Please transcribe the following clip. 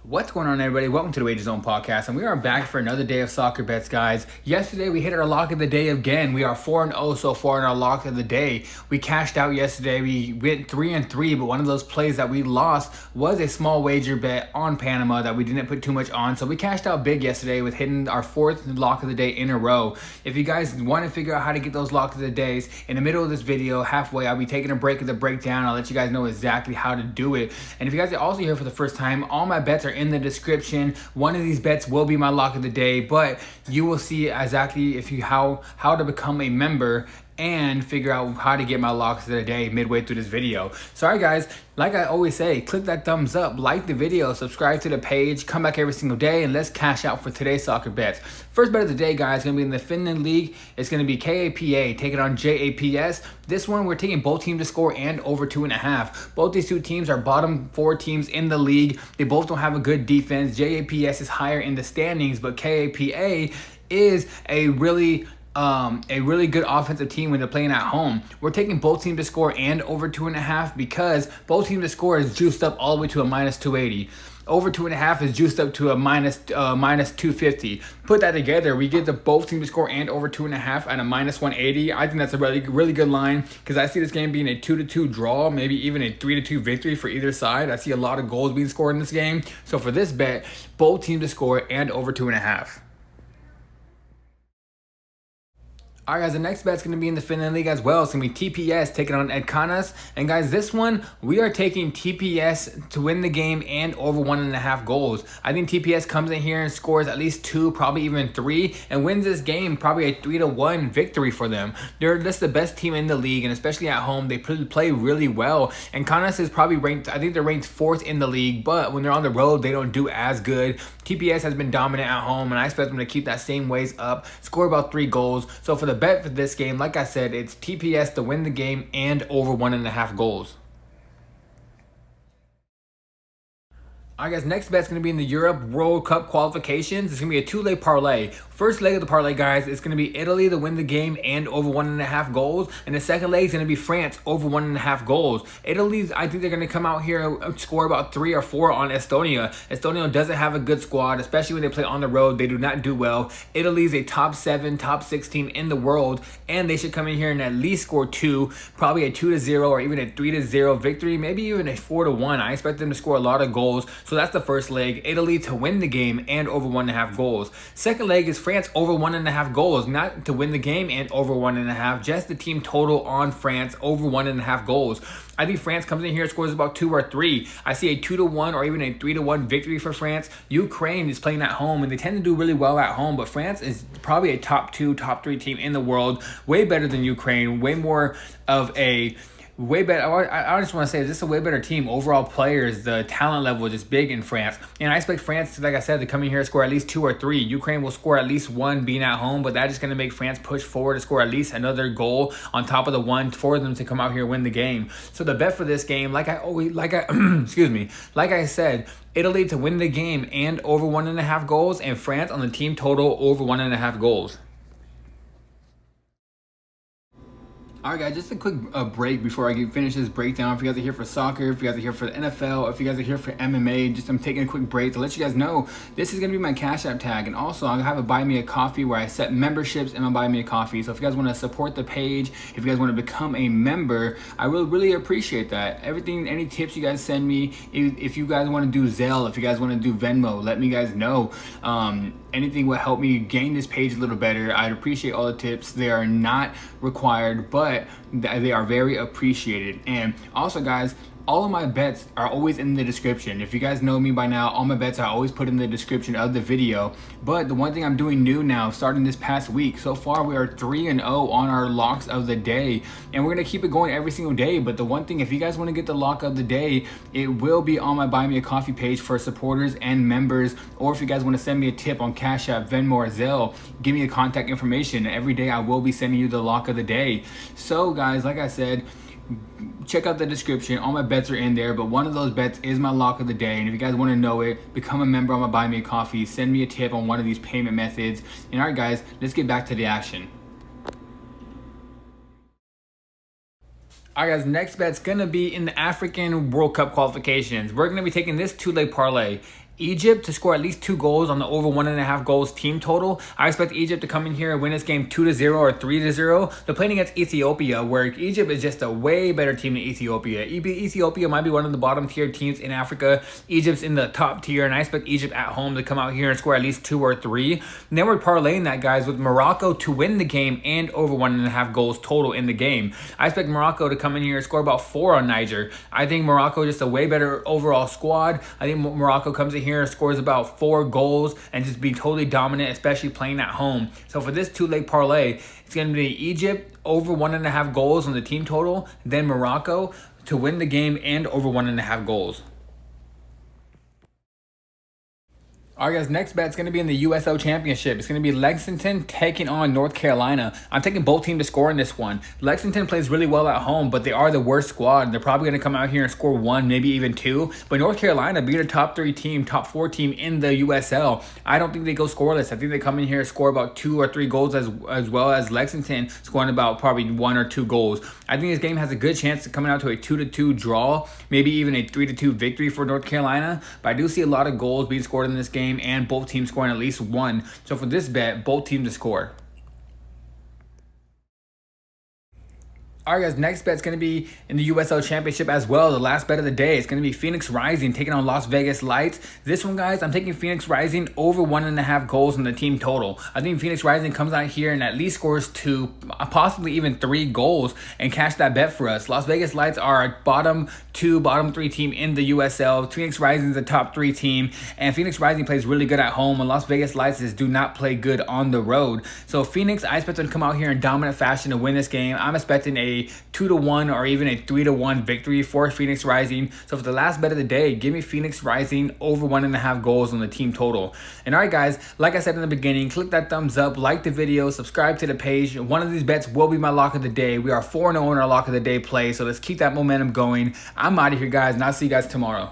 What's going on, everybody? Welcome to the Wager Zone podcast, and we are back for another day of soccer bets, guys. Yesterday, we hit our lock of the day again. We are 4-0 so far in our lock of the day. We cashed out yesterday. We went 3-3, but one of those plays that we lost was a small wager bet on Panama that we didn't put too much on. So we cashed out big yesterday with hitting our fourth lock of the day in a row. If you guys want to figure out how to get those lock of the days, in the middle of this video, halfway, I'll be taking a break of the breakdown. I'll let you guys know exactly how to do it. And if you guys are also here for the first time, all my bets are in the description. One of these bets will be my lock of the day, but you will see exactly how to become a member and figure out how to get my locks of the day midway through this video. Sorry guys, like I always say, click that thumbs up, like the video, subscribe to the page, come back every single day, and let's cash out for today's soccer bets. First bet of the day, guys, is going to be in the Finland League. It's going to be KaPa taking on JaPs. This one, we're taking both teams to score and over 2.5. Both these two teams are bottom 4 teams in the league. They both don't have a good defense. JaPs is higher in the standings, but KaPa is a really good offensive team when they're playing at home. We're taking both teams to score and over 2.5 because both teams to score is juiced up all the way to a minus 280. Over 2.5 is juiced up to a minus 250. Put that together, we get the both teams to score and over 2.5 at a minus 180. I think that's a really good line because I see this game being a 2-2 draw, maybe even a 3-2 victory for either side. I see a lot of goals being scored in this game. So for this bet, both teams to score and over 2.5. Alright guys, the next bet's going to be in the Finland League as well. It's going to be TPS taking on Ykkosliiga. And guys, this one, we are taking TPS to win the game and over 1.5 goals. I think TPS comes in here and scores at least 2, probably even 3, and wins this game, probably a 3-1 victory for them. They're just the best team in the league, and especially at home, they play really well. And Ykkosliiga is probably ranked, I think they're ranked 4th in the league, but when they're on the road, they don't do as good. TPS has been dominant at home, and I expect them to keep that same ways up, score about 3 goals. So for the bet for this game, like I said, it's TPS to win the game and over 1.5 goals. Alright guys, next bet's going to be in the Europe World Cup qualifications. It's going to be a 2-leg parlay. First leg of the parlay, guys, it's going to be Italy to win the game and over 1.5 goals. And the second leg is going to be France over 1.5 goals. Italy's, I think they're going to come out here and score about 3 or 4 on Estonia. Estonia doesn't have a good squad, especially when they play on the road. They do not do well. Italy's a top 7, top 6 team in the world, and they should come in here and at least score 2, probably a 2-0 or even a 3-0 victory, maybe even a 4-1. I expect them to score a lot of goals. So that's the first leg, Italy to win the game and over 1.5 goals. Second leg is France over 1.5 goals, not to win the game and over 1.5, just the team total on France over 1.5 goals. I think France comes in here and scores about 2 or 3. I see a 2-1 or even a 3-1 victory for France. Ukraine is playing at home, and they tend to do really well at home, but France is probably a top 2, top 3 team in the world. Way better than Ukraine, way more of a way better. I just want to say this is a way better team. Overall players, the talent level is just big in France. And I expect France, like I said, to come in here and score at least 2 or 3. Ukraine will score at least 1 being at home, but that's just going to make France push forward to score at least another goal on top of the 1 for them to come out here and win the game. So the bet for this game, like I said, Italy to win the game and over 1.5 goals, and France on the team total over 1.5 goals. Alright guys, just a quick break before I finish this breakdown. If you guys are here for soccer, if you guys are here for the NFL, if you guys are here for MMA, I'm taking a quick break to let you guys know this is going to be my Cash App tag. And also, I'm going to have a Buy Me a Coffee where I set memberships in my Buy Me a Coffee. So if you guys want to support the page, if you guys want to become a member, I really appreciate that. Everything, any tips you guys send me, if you guys want to do Zelle, if you guys want to do Venmo, let me guys know. Anything will help me gain this page a little better. I'd appreciate all the tips. They are not required, but they are very appreciated. And also guys, all of my bets are always in the description. If you guys know me by now, all my bets are always put in the description of the video. But the one thing I'm doing new now, starting this past week, so far we are 3-0 on our locks of the day, and we're gonna keep it going every single day. But the one thing, if you guys want to get the lock of the day, it will be on my Buy Me a Coffee page for supporters and members. Or if you guys want to send me a tip on Cash App, Venmo, or Zelle, give me the contact information. Every day I will be sending you the lock of the day. So guys, like I said, check out the description. All my bets are in there, but one of those bets is my lock of the day. And if you guys want to know it, become a member on my Buy Me a Coffee. Send me a tip on one of these payment methods. And all right, guys, let's get back to the action. All right, guys, next bet's going to be in the African World Cup qualifications. We're going to be taking this 2-leg parlay. Egypt to score at least 2 goals on the over 1.5 goals team total. I expect Egypt to come in here and win this game 2-0 or 3-0. They're playing against Ethiopia, where Egypt is just a way better team than Ethiopia. Ethiopia might be one of the bottom tier teams in Africa. Egypt's in the top tier, and I expect Egypt at home to come out here and score at least 2 or 3. And then we're parlaying that, guys, with Morocco to win the game and over 1.5 goals total in the game. I expect Morocco to come in here and score about 4 on Niger. I think Morocco is just a way better overall squad. I think Morocco comes in here and scores about 4 goals and just be totally dominant, especially playing at home. So for this 2-leg parlay, it's going to be Egypt over 1.5 goals on the team total, then Morocco to win the game and over 1.5 goals. Alright guys, next bet's going to be in the USO Championship. It's going to be Lexington taking on North Carolina. I'm taking both teams to score in this one. Lexington plays really well at home, but they are the worst squad. They're probably going to come out here and score 1, maybe even 2. But North Carolina beat a top 3 team, top 4 team in the USL. I don't think they go scoreless. I think they come in here and score about 2 or 3 goals as well as Lexington scoring about probably 1 or 2 goals. I think this game has a good chance of coming out to a 2-2 draw, maybe even a 3-2 victory for North Carolina. But I do see a lot of goals being scored in this game, and both teams scoring at least 1. So for this bet, both teams to score. Alright guys, next bet's going to be in the USL Championship as well. The last bet of the day is going to be Phoenix Rising taking on Las Vegas Lights. This one, guys, I'm taking Phoenix Rising over 1.5 goals in the team total. I think Phoenix Rising comes out here and at least scores 2, possibly even 3 goals and cash that bet for us. Las Vegas Lights are a bottom 2, bottom 3 team in the USL. Phoenix Rising is a top 3 team, and Phoenix Rising plays really good at home, and Las Vegas Lights do not play good on the road. So Phoenix, I expect them to come out here in dominant fashion to win this game. I'm expecting a 2-1 or even a 3-1 victory for Phoenix Rising. So for the last bet of the day, give me Phoenix Rising over 1.5 goals on the team total. And alright guys, like I said in the beginning, click that thumbs up, like the video, subscribe to the page. One of these bets will be my lock of the day. We are 4-0 in our lock of the day play, so let's keep that momentum going. I'm out of here, guys, and I'll see you guys tomorrow.